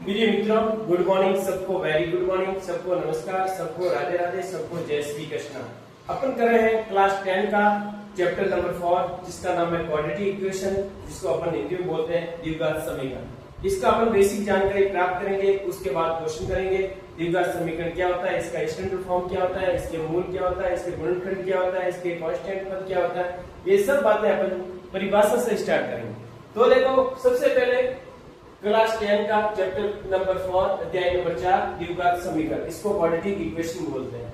प्रिय मित्रों, good morning सबको, वेरी गुड मॉर्निंग सबको, नमस्कार सबको, राधे राधे सबको, जय श्री कृष्ण। अपन कर रहे हैं क्लास 10 का चैप्टर नंबर 4 जिसका नाम है क्वाड्रेटिक इक्वेशन, जिसको अपन हिंदी में बोलते हैं द्विघात समीकरण। इसका अपन बेसिक जानकारी प्राप्त करेंगे, उसके बाद क्वेश्चन करेंगे। द्विघात समीकरण क्या होता है, इसका स्टैंडर्ड फॉर्म क्या होता है, इसके मूल क्या होता है, इसके गुणनखंड क्या होता है, इसके कांस्टेंट पद क्या होता है, ये सब बातें अपन परिभाषा से स्टार्ट करेंगे। तो देखो, सबसे पहले क्लास 10 का चैप्टर नंबर 4 अध्याय नंबर 4 द्विघात समीकरण, इसको क्वाड्रेटिक इक्वेशन बोलते हैं।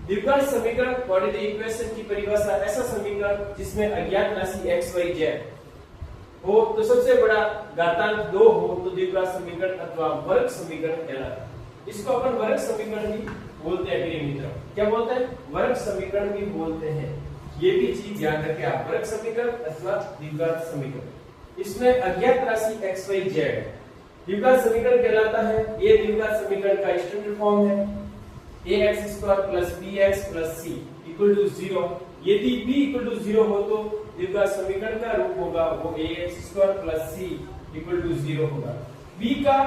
द्विघात समीकरण क्वाड्रेटिक इक्वेशन की परिभाषा ऐसा समीकरण जिसमें अज्ञात राशि x y z हो तो सबसे बड़ा घातांक 2 हो तो द्विघात समीकरण अथवा वर्ग समीकरण कहलाता है। इसको अपन वर्ग समीकरण भी बोलते हैं। प्रिय मित्रों, क्या बोलते हैं? वर्ग समीकरण भी बोलते हैं। ये भी चीज ध्यान रखें आप, वर्ग समीकरण अथवा द्विघात समीकरण। इसमें अज्ञात राशि x y z द्विघात समीकरण कहलाता है। ये द्विघात समीकरण का स्टैंडर्ड फॉर्म है ax² + bx + c = 0। यदि b = 0 हो तो द्विघात समीकरण का रूप होगा वो ax² + c = 0 होगा। b का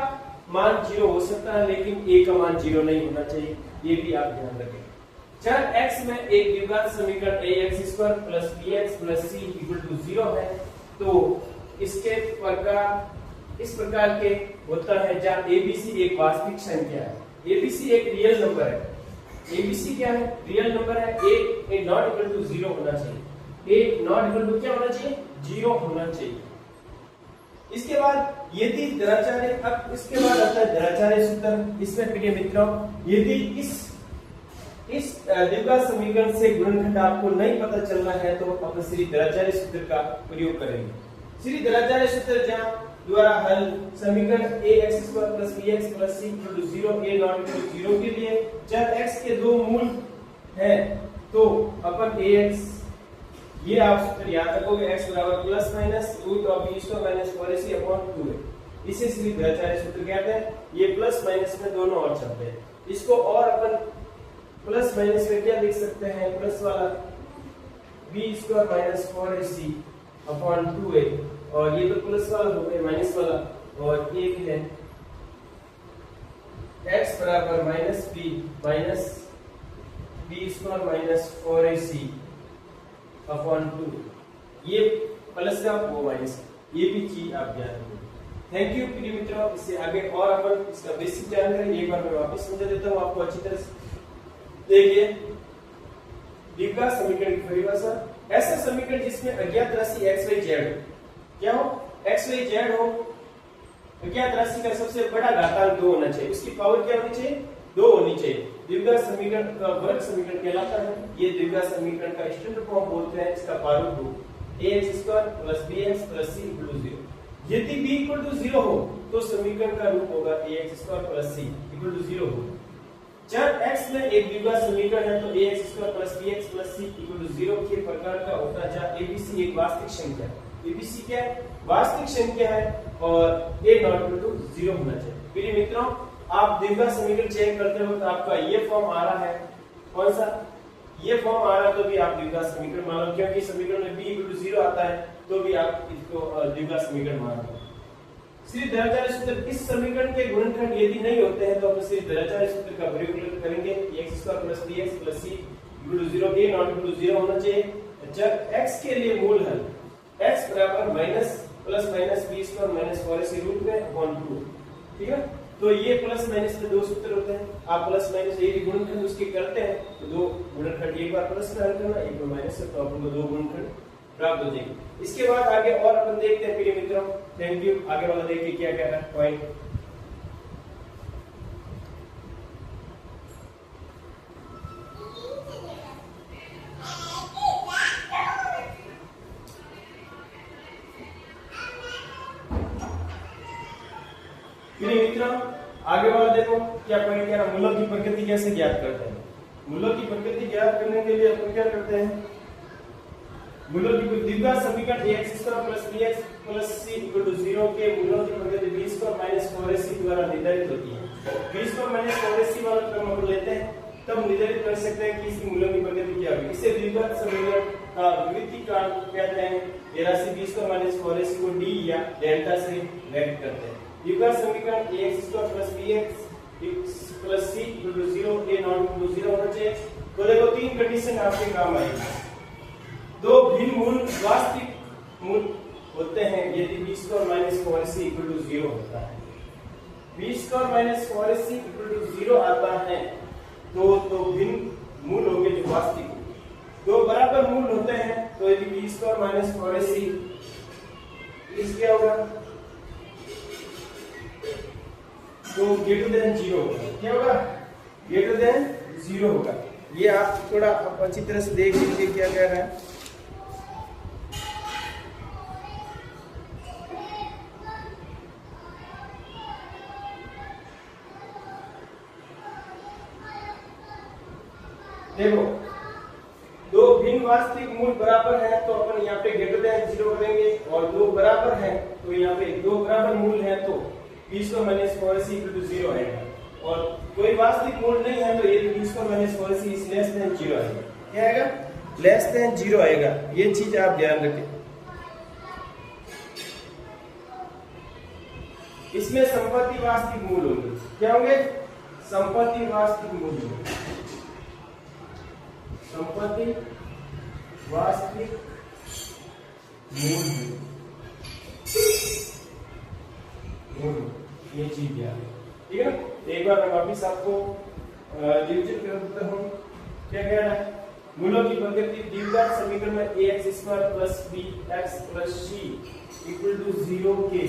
मान 0 हो सकता है लेकिन a का मान 0 नहीं होना चाहिए, ये भी आप ध्यान रखें। चर x में एक द्विघात समीकरण ax² + bx + c = 0 है तो इसके प्रकार इस प्रकार के होता है जहां ABC एक वास्तविक संख्या है, ABC एक रियल नंबर है। ABC क्या है? रियल नंबर है। a नॉट इक्वल टू 0 होना चाहिए। a नॉट इक्वल टू क्या होना चाहिए? 0 होना चाहिए। इसके बाद यदि द्विघाचार्य, अब इसके बाद आता है द्विघाचार्य सूत्र। इसमें प्रिय मित्रों, यदि इस द्विघात समीकरण से गुणनखंड आपको नहीं पता चलना है तो अपन श्री द्विघाचार्य सूत्र का प्रयोग करेंगे। श्री द्विघाचार्य सूत्र जहां द्वारा हल समीकरण ax² + bx + c = 0 a not equal to 0 के लिए जब x के दो मूल हैं तो अपन ax, ये आप सूत्र याद रखोगे, x = ±√b² - 4ac/2a। इसे श्री द्विघाचार्य सूत्र कहते हैं। ये प्लस माइनस में दोनों और शब्द है। इसको और अपन प्लस माइनस में क्या लिख सकते हैं? प्लस वाला b² - 4ac/2a, और ये तो प्लस वाला हो गया, माइनस वाला, और एक है x = -b - b² - 4ac/2। ये प्लस का, वो माइनस, ये भी चीज आप ध्यान रखिए। थैंक यू प्रिय मित्रों। इससे आगे और अपन इसका बेसिक जानकारी एक बार मैं वापस समझा देता हूँ आपको अच्छी तरह से। देखिए, द्विघात समीकरण की परिभाषा ऐसा समीकरण जिसमें अज्ञात राशि x y z क्या हो, x y z हो। अज्ञात राशि का सबसे बड़ा घातांक 2 होना चाहिए, उसकी पावर क्या होनी चाहिए? 2 होनी चाहिए। द्विघात समीकरण का वर्ग समीकरण कहलाता है। ये द्विघात समीकरण का स्टैंडर्ड फॉर्म बोलते हैं। इसका प्रारूप रूप ax² + bx + c = 0। यदि b = 0 हो तो समीकरण का रूप होगा ax² + c = 0 हो। जब x में एक द्विघात समीकरण है तो ax² + bx + c = 0 के प्रकार का होता है जहां abc एक वास्तविक संख्या है। abc क्या है? वास्तविक संख्या है और a नॉट इक्वल टू 0 होना चाहिए। प्रिय मित्रों, आप द्विघात समीकरण चेक करते हो तो आपका ये फॉर्म आ रहा है, कौन सा? ये फॉर्म आ रहा है तो भी आप द्विघात समीकरण मान लो, क्योंकि समीकरण में b = 0 आता है तो भी आप इसको द्विघात समीकरण मान लो। श्री द्विघाचार्य सूत्र, इस समीकरण के गुणनखंड यदि नहीं होते हैं तो हम श्री द्विघाचार्य सूत्र का प्रयोग करेंगे। x² + bx + c = 0 a not equal to 0 होना चाहिए। जब x के लिए मूल हल x ± b² - 4ac√2, ठीक है? तो ये प्लस माइनस में दो सूत्र होते हैं। आप प्लस माइनस यदि गुणनखंड उसके करते हैं तो दो गुणनखंड, एक बार प्लस में हल करना, एक बार माइनस से, तो आपको दो गुणनखंड प्राप्त हो जाएंगे। इसके बाद आगे और अपन देखते हैं प्रिय मित्रों। Thank you. आगे वाला देखिए क्या क्या है पॉइंट। प्रिय मित्रों, आगे वाला देखो क्या पॉइंट कह रहा है, मूलों की प्रकृति कैसे ज्ञात करते हैं। मूलों की प्रकृति ज्ञात करने के लिए अपन क्या करते हैं? मूलों की द्विघात समीकरण ax² + bx + c = 0 के मूलों की प्रकृति b² - 4ac द्वारा निर्धारित होती है। b² - 4ac वाला क्रम हम लेते हैं तब निर्धारित कर सकते हैं कि इसकी मूलों की प्रकृति क्या होगी। इसे द्विघात समीकरण का विविधि कारण कहते हैं। ये राशि b² - 4ac को d या डेल्टा से व्यक्त करते हैं। द्विघात समीकरण ax² + bx + c = 0, a not equal to 0 होना चाहिए। तो देखो तीन कंडीशन आपके काम आएगी। दो भिन्न मूल वास्तविक मूल होते हैं यदि b² - 4ac = 0 होता है। b² - 4ac = 0 आता है तो भिन्न मूल होंगे जो वास्तविक। दो बराबर मूल होते हैं तो यदि b² - 4ac इस क्या होगा तो ग्रेटर देन 0 होगा। क्या होगा? ग्रेटर देन 0 होगा। ये आप थोड़ा अच्छी तरह से देख लीजिए क्या कह रहा है। देखो दो भिन्न वास्तविक मूल बराबर है तो अपन यहाँ पे ग्रेटर देन 0 करेंगे, और दो बराबर है तो यहाँ पे दो बराबर मूल है तो b² - 4ac = 0 आएगा, और कोई वास्तविक मूल नहीं है तो ये b² - 4ac is less than 0 आएगा। क्या आएगा? लेस देन 0 आएगा। ये चीज आप ध्यान रखें। इसमें संपत्ति वास्तविक मूल होंगे। क्या होंगे? संपत्ति वास्तविक मूल होंगे। संपत्ति वास्तविक मूल ये चीज याद है। ठीक है ना? एक बार मैं वापिस आपको रिविजन कर देता हूँ। क्या कह रहा है? मूलों की प्रकृति द्विघात समीकरण में ax² + bx + c = 0 के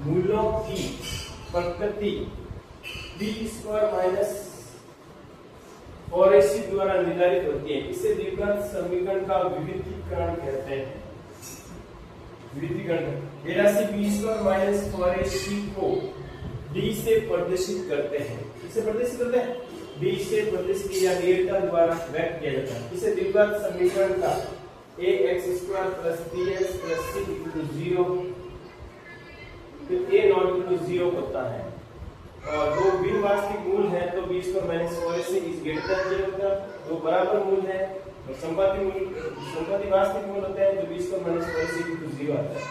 मूलों की प्रकृति b² - 4ac द्वारा निर्धारित होती है। इसे द्विघात समीकरण का विविधीकरण कहते हैं। विविधीकरण ये राशि b² - 4ac को d से प्रदर्शित करते हैं। इसे प्रदर्शित करते हैं d से प्रदर्शित या डेल्टा द्वारा व्यक्त किया जाता है। इसे द्विघात समीकरण का ax² + bx + c = 0 तो a नॉट इक्वल टू 0 होता है, और दो भिन्न वास्तविक मूल है तो b² - 4ac is greater than 0 होता है। दो बराबर मूल है और संपत्ति वास्तविक मूल होते हैं तो b² - 4ac = 0 आता है,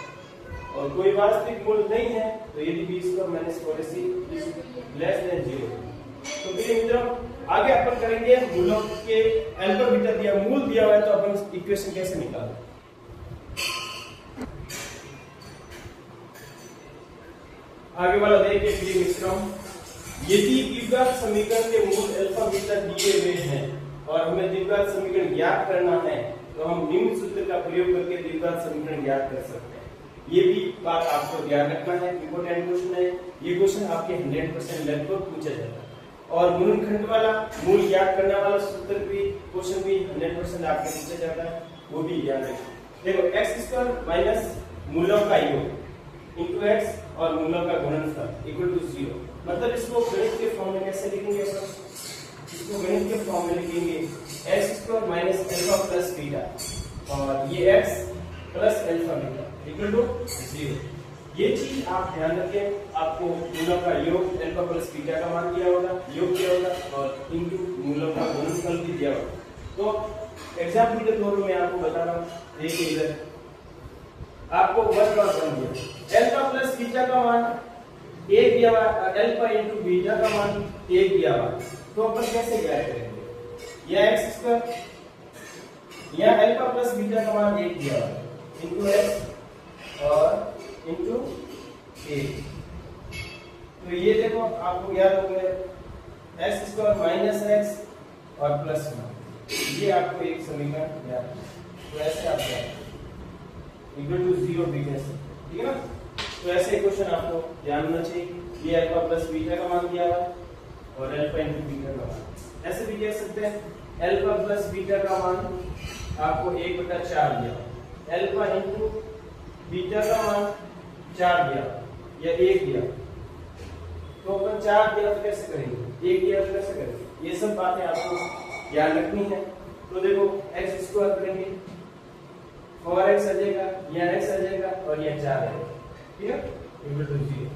और कोई वास्तविक मूल नहीं है तो यदि b² - 4ac is less than 0। तो प्रिय मित्रों आगे अपन करेंगे मूलों के अल्फा बीटा दिया मूल दिया हुआ है तो अपन इक्वेशन कैसे निकालें। आगे वाला देखिए प्रिय मित्रों, यदि द्विघात समीकरण के मूल अल्फा बीटा दिए हुए हैं और हमें द्विघात समीकरण ज्ञात करना है तो हम निम्न सूत्र का प्रयोग करके द्विघात समीकरण ज्ञात कर सकते हैं। ये भी बात आपको ध्यान रखना है, इंपॉर्टेंट क्वेश्चन है। ये क्वेश्चन आपके 100% लगभग पूछा जाता है, और गुणनखंड वाला मूल ज्ञात करने वाला सूत्र भी क्वेश्चन भी 100% आपके पूछा जाता है, वो भी याद रखें। देखो x² - मूलों का योग into x और मूलों का गुणनफल इक्वल टू 0। मतलब इसको गणित के फॉर्म में कैसे लिखेंगे? इसको गणित के फॉर्म में लिखेंगे x² - अल्फा प्लस बीटा, और ये x plus alpha beta equal to 0। ये चीज आप ध्यान रखें। आपको मूलों का योग अल्फा प्लस बीटा का मान दिया होगा, योग दिया होगा, और इनटू मूलों का गुणनफल भी दिया होगा। तो एग्जांपल के तौर में आपको बता रहा हूँ, देखिए इधर आपको 1/1 दिया, अल्फा प्लस बीटा का मान 1 दिया हुआ, अल्फा इनटू बीटा का मान 1 दिया हुआ, तो अपन कैसे ज्ञात करेंगे? यह x², यह अल्फा प्लस बीटा का मान 1 दिया हुआ इनटू x और इनटू a। तो ये देखो आपको याद हो गया x² माइनस x और प्लस 1, ये आपको एक समीकरण याद है। तो ऐसे आप इक्वल टू 0 भी कह सकते, ठीक है ना? तो ऐसे क्वेश्चन आपको ध्यान रखना चाहिए। ये अल्फा प्लस बीटा का मान दिया हुआ और अल्फा इनटू बीटा का मान। ऐसे भी कह सकते हैं अल्फा प्लस बीटा का मान आपको 1/4 दिया, अल्फा इनटू बीटा का मान 4 दिया या 1 दिया, तो अपन 4 दिया तो कैसे करेंगे, 1 दिया तो कैसे करेंगे? ये सब बातें आपको ध्यान रखनी है। तो देखो x² करेंगे, 4x आ जाएगा, यहाँ x आ जाएगा और यहाँ 4 आएगा, ठीक है? Equal to 0।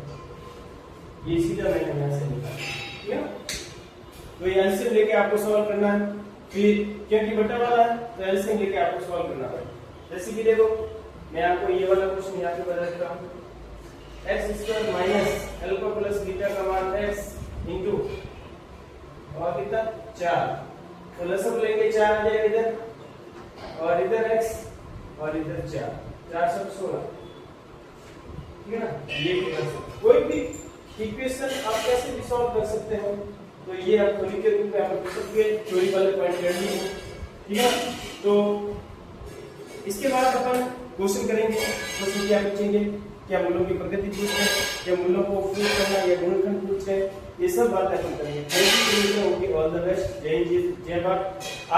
ये सीधा मैंने यहाँ से निकाला, ठीक है? तो ये एलसीएम लेके आपको सॉल्व करना है, फिर क्योंकि बटा वाला है तो एलसीएम लेके आपको सॉल्व करना है। जैसे कि देखो मैं आपको ये वाला क्वेश्चन यहाँ पे बता देता हूँ। X square minus alpha plus beta का मान एक्स इंटू और कितना 4 प्लस अब लेंगे 4 आ जाएगा इधर और इधर x और इधर 4 सब 16 ठीक है ना। ये भी कर सकते कोई भी इक्वेशन आप कैसे भी सॉल्व कर सकते हो। तो ये आप थ्योरी के रूप में आप कर सकते हैं, थ्योरी वाले पॉइंट कर लिए ठीक है। तो इसके बाद अपन क्वेश्चन करेंगे। क्वेश्चन क्या पूछेंगे, क्या मूलों की प्रकृति पूछ रहे हैं, क्या मूलों को प्रूव करना या गुणनखंड पूछ रहे हैं, ये सब बातें अपन करेंगे। Thank you, okay, all the best, जय हिंद जय भारत।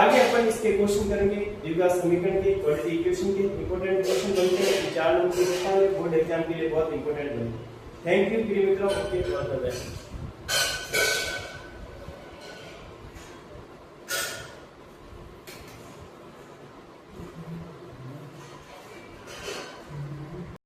आगे अपन इसके क्वेश्चन करेंगे द्विघात समीकरण के, क्वाड्रेटिक इक्वेशन के। इंपॉर्टेंट क्वेश्चन बनते हैं 4 नंबर के देखेंगे, बोर्ड एग्जाम के लिए बहुत इंपॉर्टेंट बनते हैं। थैंक यू प्रिय मित्रों, ओके, ऑल द बेस्ट।